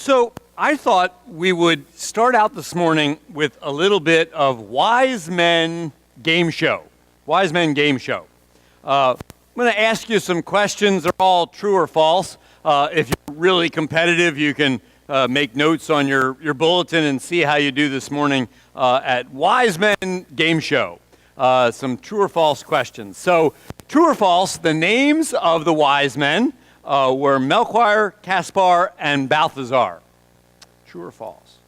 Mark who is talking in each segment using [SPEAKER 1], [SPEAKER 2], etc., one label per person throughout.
[SPEAKER 1] So I thought we would start out this morning with a little bit of Wise Men Game Show. Wise Men Game Show. I'm going to ask you some questions. They're all true or false. If you're really competitive, you can make notes on your bulletin and see how you do this morning at Wise Men Game Show. Some true or false questions. So, true or false, the names of the wise men were Melchior, Caspar, and Balthazar. True or false?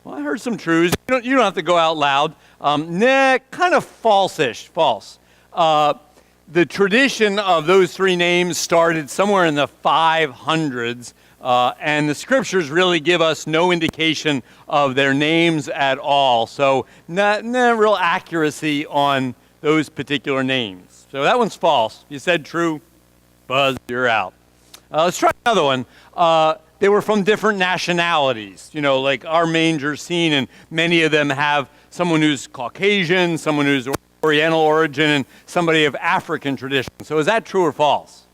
[SPEAKER 1] Well, I heard some truths. You don't have to go out loud. Kind of false-ish. False. The tradition of those three names started somewhere in the 500s, and the scriptures really give us no indication of their names at all. So not real accuracy on those particular names. So that one's false. You said true, buzz, you're out. Let's try another one. They were from different nationalities, like our manger scene, and many of them have someone who's Caucasian, someone who's Oriental origin, and somebody of African tradition. So is that true or false?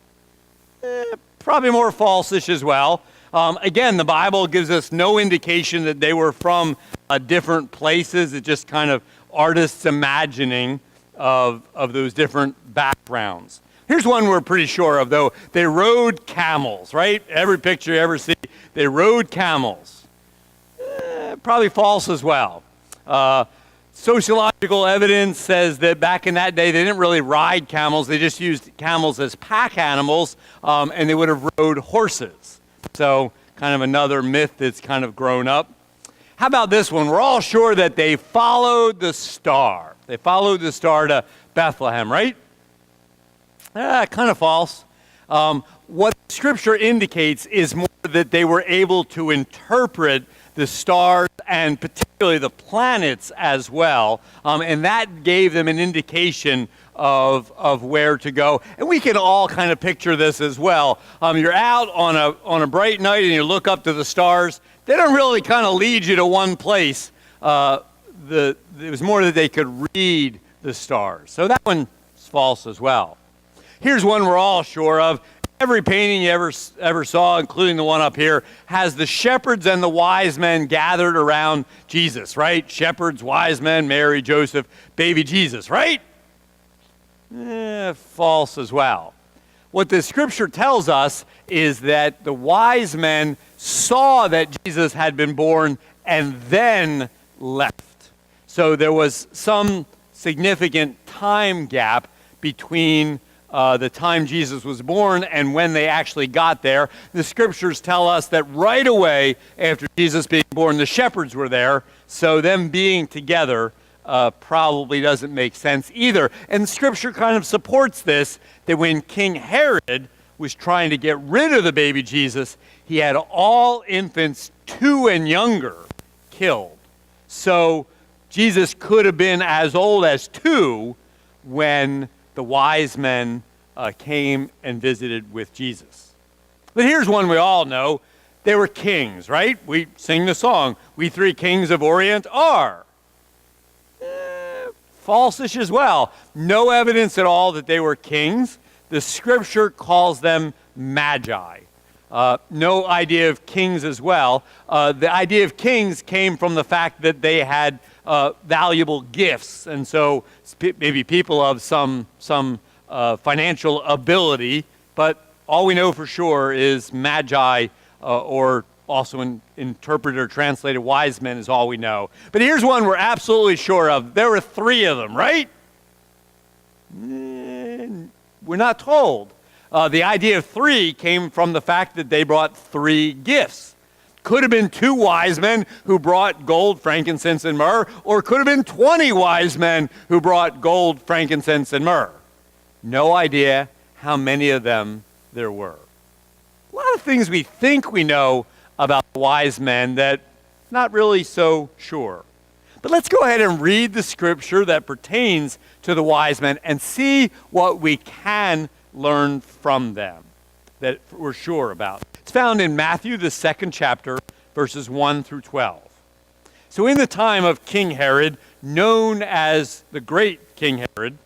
[SPEAKER 1] Probably more false-ish as well. Again, the Bible gives us no indication that they were from different places. It's just kind of artists' imagining of those different backgrounds. Here's one we're pretty sure of, though. They rode camels, right? Every picture you ever see, they rode camels. Probably false as well. Sociological evidence says that back in that day, they didn't really ride camels. They just used camels as pack animals, and they would have rode horses. So kind of another myth that's kind of grown up. How about this one? We're all sure that they followed the star. They followed the star to Bethlehem, right? Kind of false. What Scripture indicates is more that they were able to interpret the stars and particularly the planets as well, and that gave them an indication of where to go. And we can all kind of picture this as well. You're out on a bright night and you look up to the stars. They don't really kind of lead you to one place. It was more that they could read the stars. So that one's false as well. Here's one we're all sure of. Every painting you ever saw, including the one up here, has the shepherds and the wise men gathered around Jesus, right? Shepherds, wise men, Mary, Joseph, baby Jesus, right? False as well. What the scripture tells us is that the wise men saw that Jesus had been born and then left. So there was some significant time gap between the time Jesus was born and when they actually got there. The scriptures tell us that right away after Jesus being born, the shepherds were there. So them being together probably doesn't make sense either. And scripture kind of supports this, that when King Herod was trying to get rid of the baby Jesus, he had all infants 2 and younger killed. So Jesus could have been as old as 2 when the wise men came and visited with Jesus. But here's one we all know. They were kings, right? We sing the song, "We three kings of Orient are." False-ish as well. No evidence at all that they were kings. The scripture calls them magi. No idea of kings as well. The idea of kings came from the fact that they had valuable gifts, and so maybe people of some financial ability, but all we know for sure is magi, or also interpreted or translated wise men is all we know. But here's one we're absolutely sure of. There were 3 of them, right? We're not told. The idea of 3 came from the fact that they brought 3 gifts. Could have been 2 wise men who brought gold, frankincense, and myrrh, or could have been 20 wise men who brought gold, frankincense, and myrrh. No idea how many of them there were. A lot of things we think we know about the wise men that not really so sure. But let's go ahead and read the scripture that pertains to the wise men and see what we can learn from them that we're sure about. It's found in Matthew, the 2nd chapter, verses 1 through 12. So in the time of King Herod, known as the great King Herod,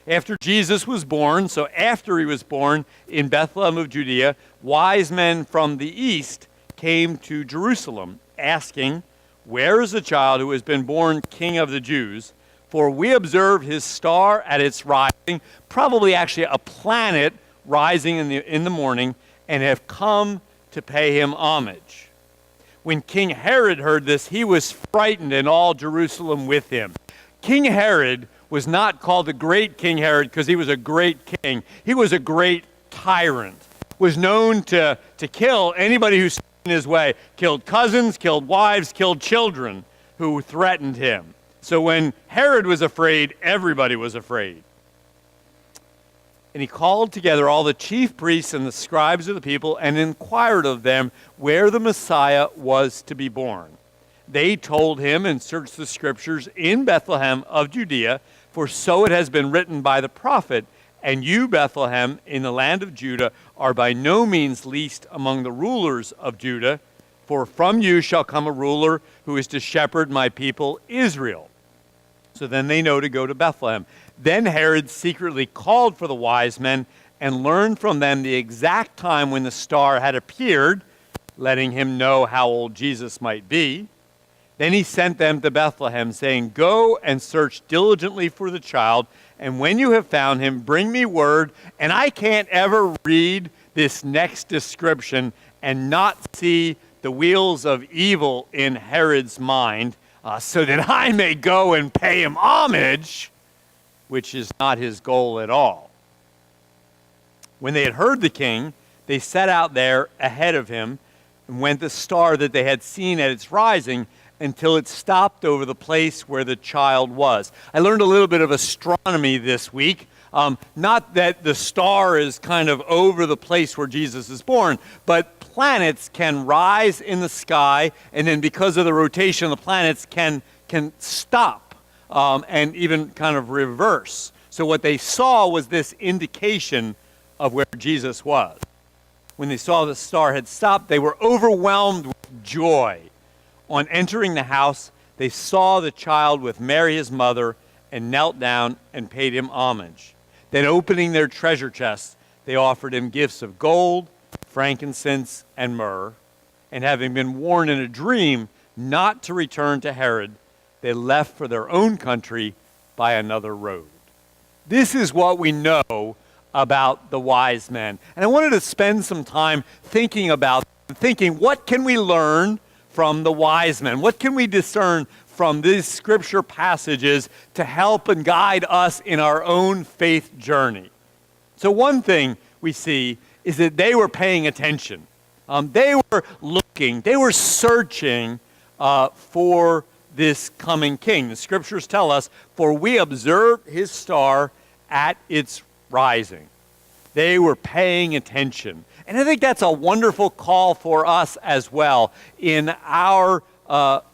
[SPEAKER 1] after Jesus was born, so after he was born in Bethlehem of Judea, wise men from the east came to Jerusalem, asking, "Where is the child who has been born King of the Jews? For we observed his star at its rising," probably actually a planet rising in the morning, "and have come to pay him homage." When King Herod heard this, he was frightened, and all Jerusalem with him. King Herod was not called the great King Herod because he was a great king. He was a great tyrant, was known to kill anybody who stood in his way, killed cousins, killed wives, killed children who threatened him. So when Herod was afraid, everybody was afraid. And he called together all the chief priests and the scribes of the people and inquired of them where the Messiah was to be born. They told him and searched the scriptures in Bethlehem of Judea, for so it has been written by the prophet, "And you, Bethlehem, in the land of Judah, are by no means least among the rulers of Judah, for from you shall come a ruler who is to shepherd my people Israel." So then they know to go to Bethlehem. Then Herod secretly called for the wise men and learned from them the exact time when the star had appeared, letting him know how old Jesus might be. Then he sent them to Bethlehem, saying, "Go and search diligently for the child, and when you have found him, bring me word." And I can't ever read this next description and not see the wheels of evil in Herod's mind, so that I may go and pay him homage, which is not his goal at all. When they had heard the king, they set out there ahead of him and went the star that they had seen at its rising until it stopped over the place where the child was. I learned a little bit of astronomy this week. Not that the star is kind of over the place where Jesus is born, but planets can rise in the sky, and then because of the rotation of the planets can stop and even kind of reverse. So what they saw was this indication of where Jesus was. When they saw the star had stopped, they were overwhelmed with joy. On entering the house, they saw the child with Mary his mother and knelt down and paid him homage. Then opening their treasure chests, they offered him gifts of gold, frankincense, and myrrh. And having been warned in a dream not to return to Herod, they left for their own country by another road. This is what we know about the wise men. And I wanted to spend some time thinking what can we learn from the wise men? What can we discern from these scripture passages to help and guide us in our own faith journey? So one thing we see is that they were paying attention. They were looking, they were searching for this coming king. The scriptures tell us, "For we observed his star at its rising." They were paying attention. And I think that's a wonderful call for us as well in our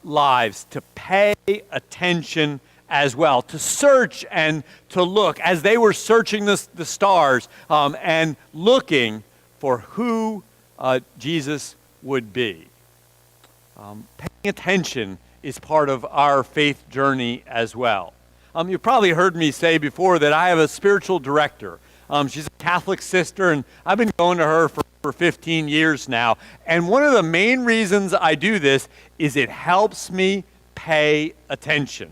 [SPEAKER 1] lives, to pay attention as well, to search and to look as they were searching the stars and looking for who Jesus would be. Paying attention is part of our faith journey as well. You've probably heard me say before that I have a spiritual director. She's a Catholic sister, and I've been going to her for 15 years now. And one of the main reasons I do this is it helps me pay attention.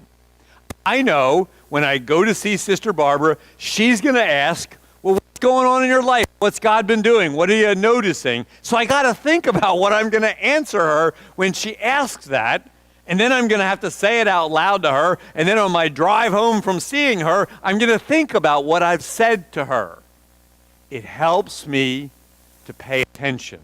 [SPEAKER 1] I know when I go to see Sister Barbara, she's going to ask, "Well, what's going on in your life? What's God been doing? What are you noticing?" So I got to think about what I'm going to answer her when she asks that. And then I'm going to have to say it out loud to her. And then on my drive home from seeing her, I'm going to think about what I've said to her. It helps me to pay attention.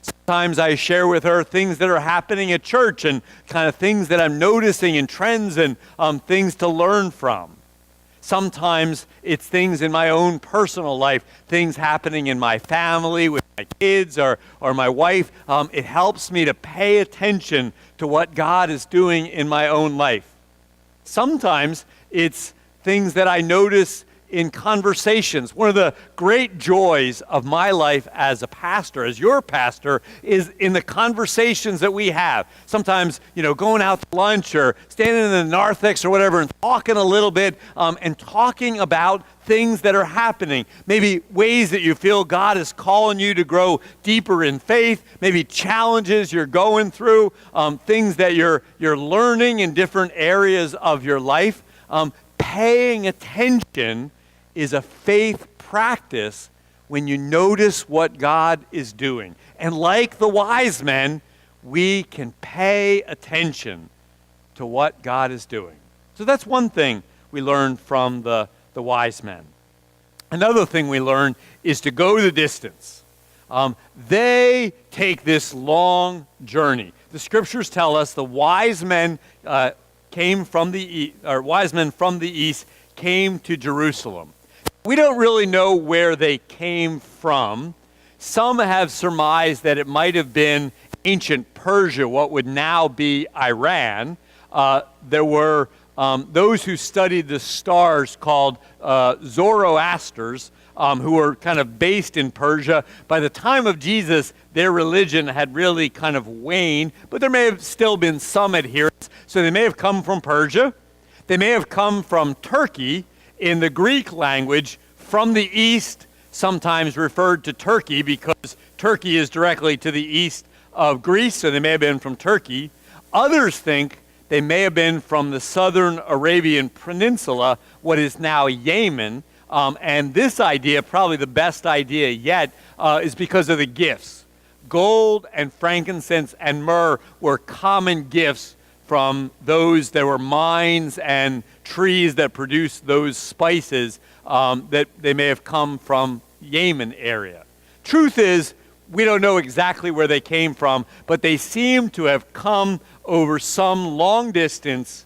[SPEAKER 1] Sometimes I share with her things that are happening at church and kind of things that I'm noticing and trends and things to learn from. Sometimes it's things in my own personal life, things happening in my family with my kids or my wife. It helps me to pay attention to what God is doing in my own life. Sometimes it's things that I notice in conversations. One of the great joys of my life as a pastor, as your pastor, is in the conversations that we have. Sometimes, going out to lunch or standing in the narthex or whatever and talking a little bit and talking about things that are happening. Maybe ways that you feel God is calling you to grow deeper in faith. Maybe challenges you're going through, things that you're learning in different areas of your life. Paying attention is a faith practice when you notice what God is doing. And like the wise men, we can pay attention to what God is doing. So that's one thing we learn from the wise men. Another thing we learn is to go the distance. They take this long journey. The scriptures tell us the wise men from the east came to Jerusalem. We don't really know where they came from. Some have surmised that it might have been ancient Persia, what would now be Iran. There were those who studied the stars called Zoroasters, who were kind of based in Persia. By the time of Jesus, their religion had really kind of waned, but there may have still been some adherents. So they may have come from Persia. They may have come from Turkey. In the Greek language, from the east, sometimes referred to Turkey because Turkey is directly to the east of Greece, so they may have been from Turkey. Others think they may have been from the southern Arabian Peninsula, what is now Yemen. And this idea, probably the best idea yet, is because of the gifts. Gold and frankincense and myrrh were common gifts from those. There were mines and trees that produced those spices that they may have come from Yemen area. Truth is, we don't know exactly where they came from, but they seem to have come over some long distance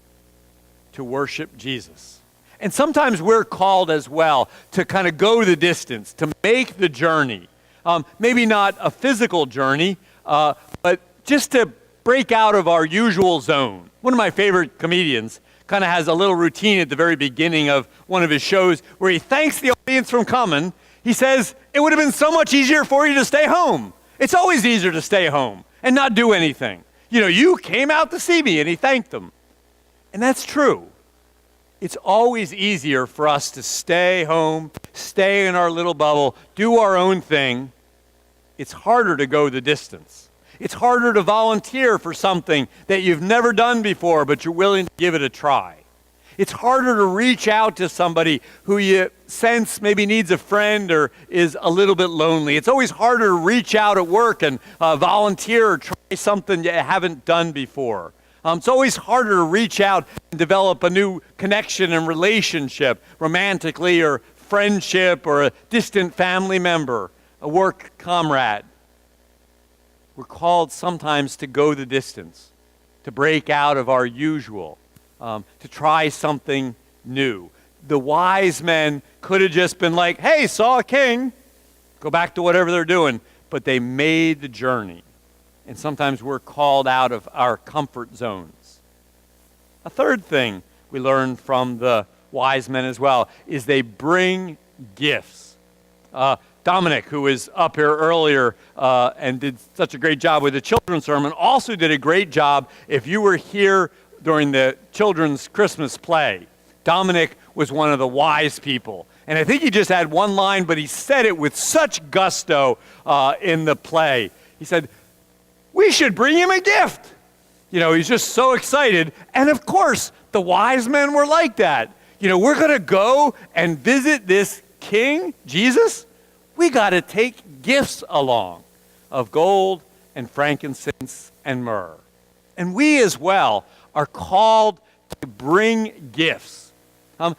[SPEAKER 1] to worship Jesus. And sometimes we're called as well to kind of go the distance, to make the journey. Maybe not a physical journey, but just to break out of our usual zone. One of my favorite comedians kind of has a little routine at the very beginning of one of his shows where he thanks the audience for coming. He says, it would have been so much easier for you to stay home. It's always easier to stay home and not do anything. You came out to see me, and he thanked them. And that's true. It's always easier for us to stay home, stay in our little bubble, do our own thing. It's harder to go the distance. It's harder to volunteer for something that you've never done before, but you're willing to give it a try. It's harder to reach out to somebody who you sense maybe needs a friend or is a little bit lonely. It's always harder to reach out at work and volunteer or try something you haven't done before. It's always harder to reach out and develop a new connection and relationship, romantically or friendship or a distant family member, a work comrade. We're called sometimes to go the distance, to break out of our usual, to try something new. The wise men could have just been like, hey, saw a king, go back to whatever they're doing. But they made the journey. And sometimes we're called out of our comfort zones. A third thing we learn from the wise men as well is they bring gifts. Dominic, who was up here earlier and did such a great job with the children's sermon, also did a great job if you were here during the children's Christmas play. Dominic was one of the wise people. And I think he just had one line, but he said it with such gusto in the play. He said, we should bring him a gift. He's just so excited. And of course, the wise men were like that. We're going to go and visit this king, Jesus. We got to take gifts along of gold and frankincense and myrrh. And we as well are called to bring gifts.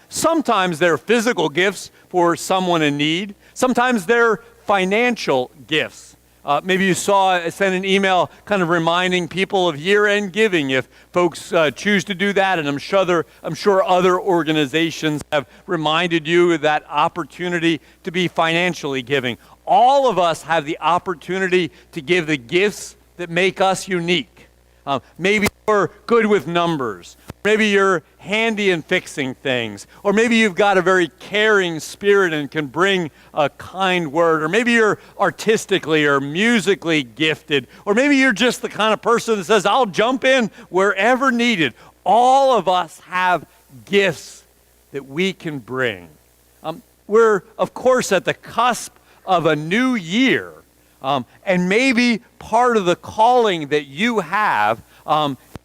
[SPEAKER 1] Sometimes they're physical gifts for someone in need. Sometimes they're financial gifts. Maybe you sent an email kind of reminding people of year-end giving if folks choose to do that, and I'm sure other organizations have reminded you of that opportunity to be financially giving. All of us have the opportunity to give the gifts that make us unique. Maybe you're good with numbers. Maybe you're handy in fixing things. Or maybe you've got a very caring spirit and can bring a kind word. Or maybe you're artistically or musically gifted. Or maybe you're just the kind of person that says, I'll jump in wherever needed. All of us have gifts that we can bring. We're, of course, at the cusp of a new year. And maybe part of the calling that you have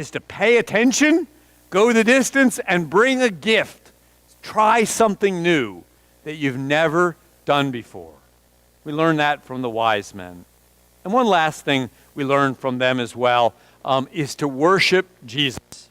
[SPEAKER 1] is to pay attention, go the distance, and bring a gift. Try something new that you've never done before. We learn that from the wise men. And one last thing we learn from them as well is to worship Jesus.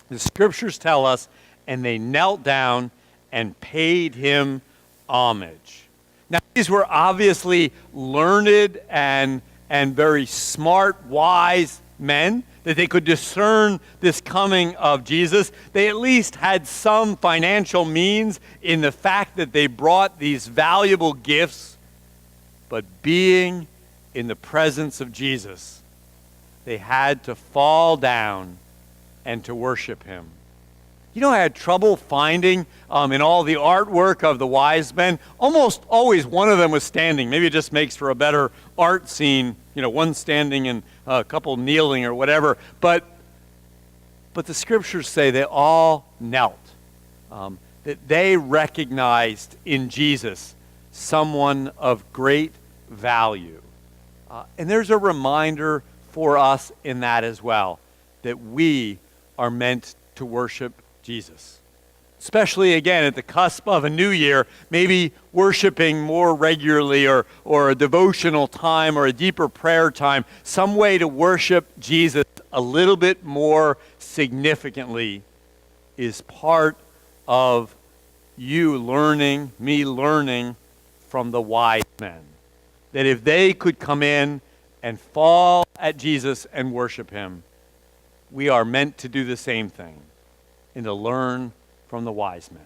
[SPEAKER 1] The scriptures tell us, and they knelt down and paid him homage. Now, these were obviously learned and very smart, wise men, that they could discern this coming of Jesus. They at least had some financial means in the fact that they brought these valuable gifts. But being in the presence of Jesus, they had to fall down and to worship him. You know, I had trouble finding in all the artwork of the wise men, almost always one of them was standing. Maybe it just makes for a better art scene, you know, one standing and a couple kneeling or whatever. But the scriptures say they all knelt, that they recognized in Jesus someone of great value. And there's a reminder for us in that as well, that we are meant to worship Jesus. Especially, again, at the cusp of a new year, maybe worshiping more regularly or a devotional time or a deeper prayer time, some way to worship Jesus a little bit more significantly is part of you learning, me learning from the wise men. That if they could come in and fall at Jesus and worship him, we are meant to do the same thing and to learn from the wise men.